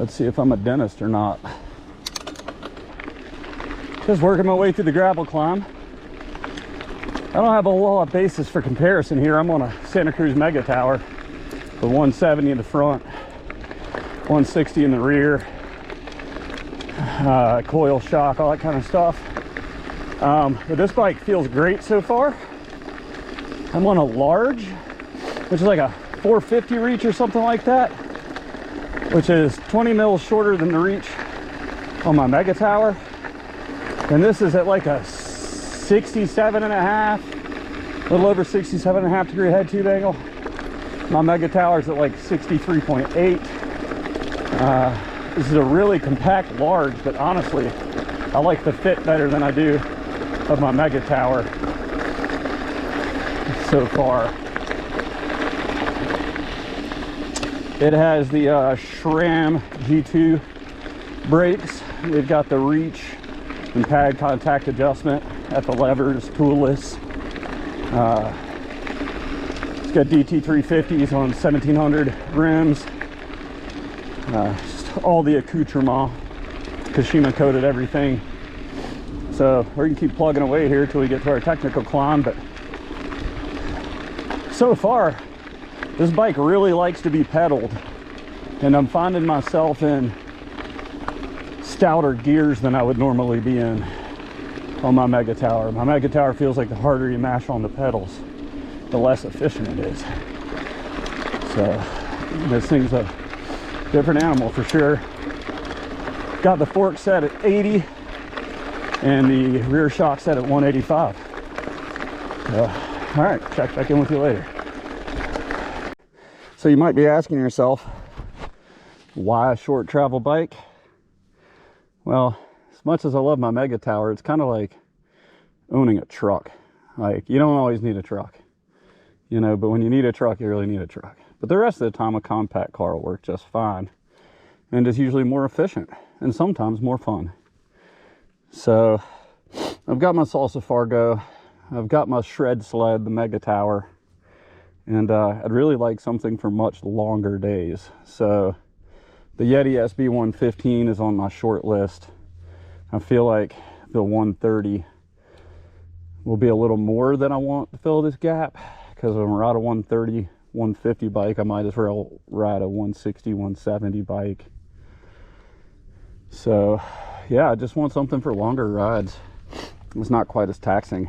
Let's see if I'm a dentist or not. Just working my way through the gravel climb. I don't have a lot of basis for comparison here. I'm on a Santa Cruz Mega Tower with 170 in the front, 160 in the rear, coil shock, all that kind of stuff. But this bike feels great so far. I'm on a large, which is like a 450 reach or something like that, which is 20 mils shorter than the reach on my Mega Tower. And this is at like a 67 and a half, a little over 67 and a half degree head tube angle. My Mega Tower is at like 63.8. This is a really compact large, but honestly, I like the fit better than I do of my Mega Tower so far. It has the SRAM G2 brakes. They've got the reach and pad contact adjustment at the levers, toolless. It's got DT350s on 1700 rims. Just all the accoutrement. Kashima coated everything. So we're gonna keep plugging away here till we get to our technical climb. But so far, this bike really likes to be pedaled, and I'm finding myself in stouter gears than I would normally be in on my Mega Tower. My Mega Tower feels like the harder you mash on the pedals, the less efficient it is. So this thing's a different animal for sure. Got the fork set at 80 and the rear shock set at 185. All right, check back in with you later. So you might be asking yourself, why a short travel bike? Well, as much as I love my Mega Tower, it's kind of like owning a truck. Like, you don't always need a truck, you know, but when you need a truck, you really need a truck. But the rest of the time, a compact car will work just fine, and is usually more efficient and sometimes more fun. So I've got my Salsa Fargo, I've got my shred sled, the Mega Tower, and I'd really like something for much longer days. So the Yeti SB115 is on my short list. I feel like the 130 will be a little more than I want to fill this gap, because when I ride a 130, 150 bike, I might as well ride a 160, 170 bike. So yeah, I just want something for longer rides. It's not quite as taxing.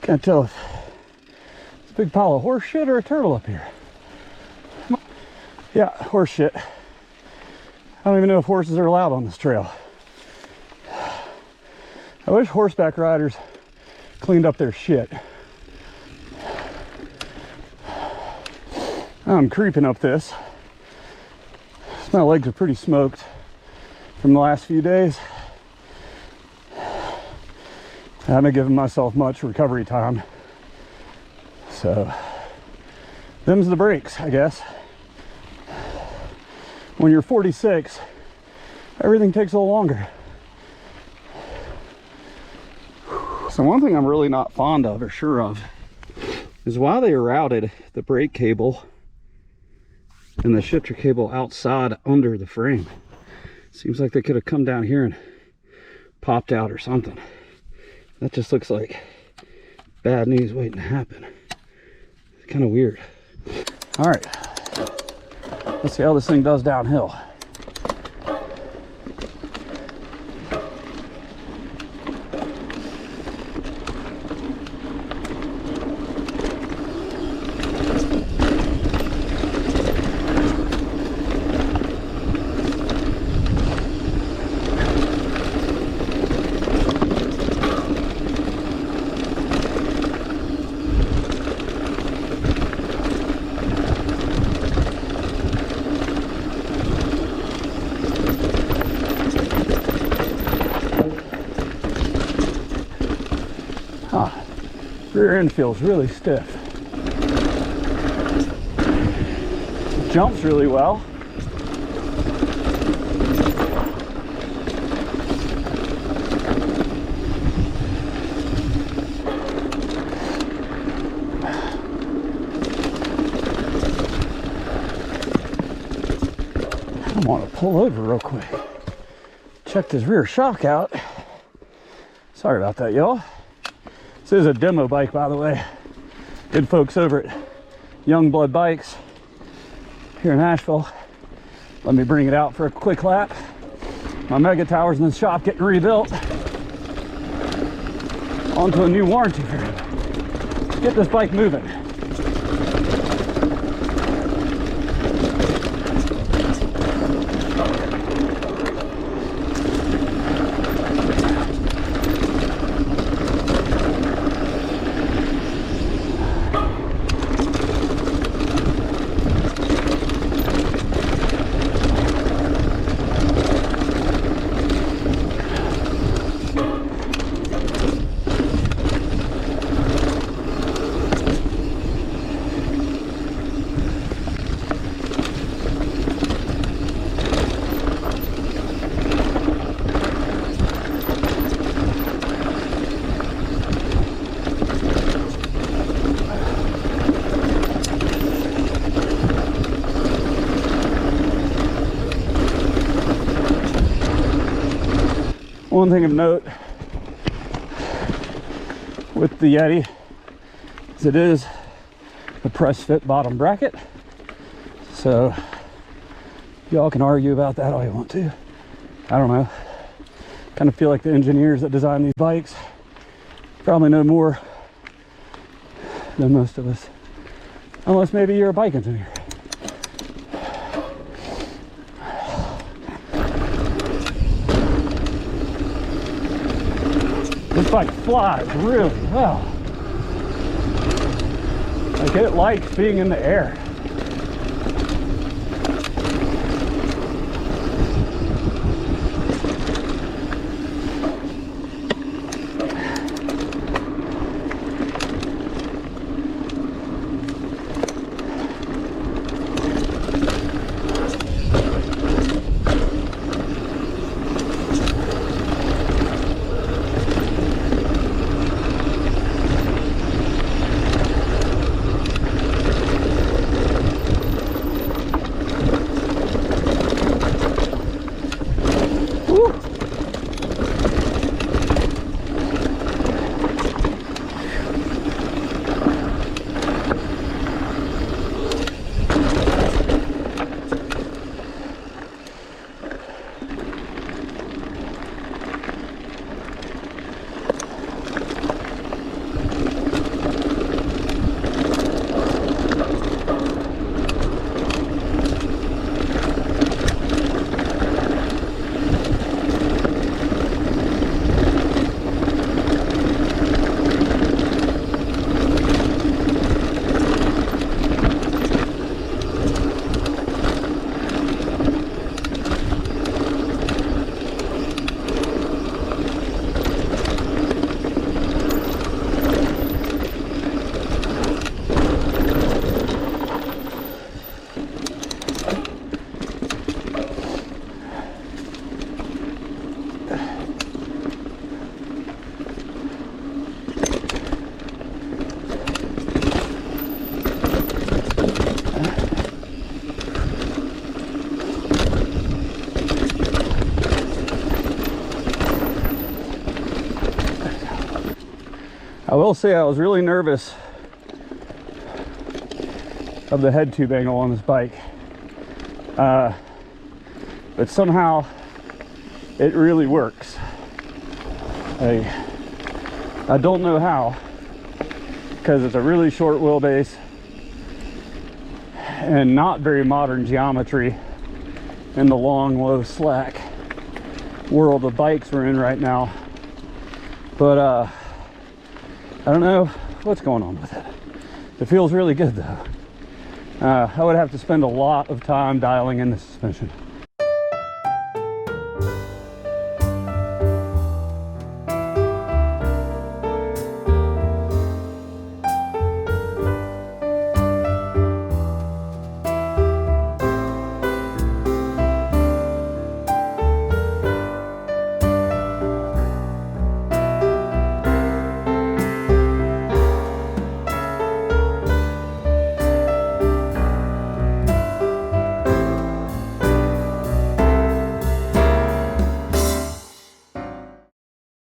Can't tell if it's a big pile of horse shit or a turtle up here. Yeah, horse shit. I don't even know if horses are allowed on this trail. I wish horseback riders cleaned up their shit. I'm creeping up this. My legs are pretty smoked from the last few days. I haven't given myself much recovery time. So, them's the breaks, I guess. When you're 46, everything takes a little longer. So one thing I'm really not fond of or sure of is why they routed the brake cable and the shifter cable outside under the frame. Seems like they could have come down here and popped out or something. That just looks like bad news waiting to happen. It's kind of weird. All right, let's see how this thing does downhill. Rear end feels really stiff. Jumps really well. I want to pull over real quick. Check this rear shock out. Sorry about that, y'all. This is a demo bike, by the way. Good folks over at Youngblood Bikes here in Asheville. Let me bring it out for a quick lap. My mega tower's in the shop getting rebuilt onto a new warranty period. Let's get this bike moving. One thing of note with the Yeti is it is a press fit bottom bracket, so y'all can argue about that all you want to. I don't know, kind of feel like the engineers that design these bikes probably know more than most of us, unless maybe you're a bike engineer. This bike flies really well. Like, it likes being in the air. I will say I was really nervous of the head tube angle on this bike, but somehow it really works. I don't know how, because it's a really short wheelbase and not very modern geometry in the long, low, slack world of bikes we're in right now. But I don't know what's going on with it. It feels really good though. I would have to spend a lot of time dialing in the suspension.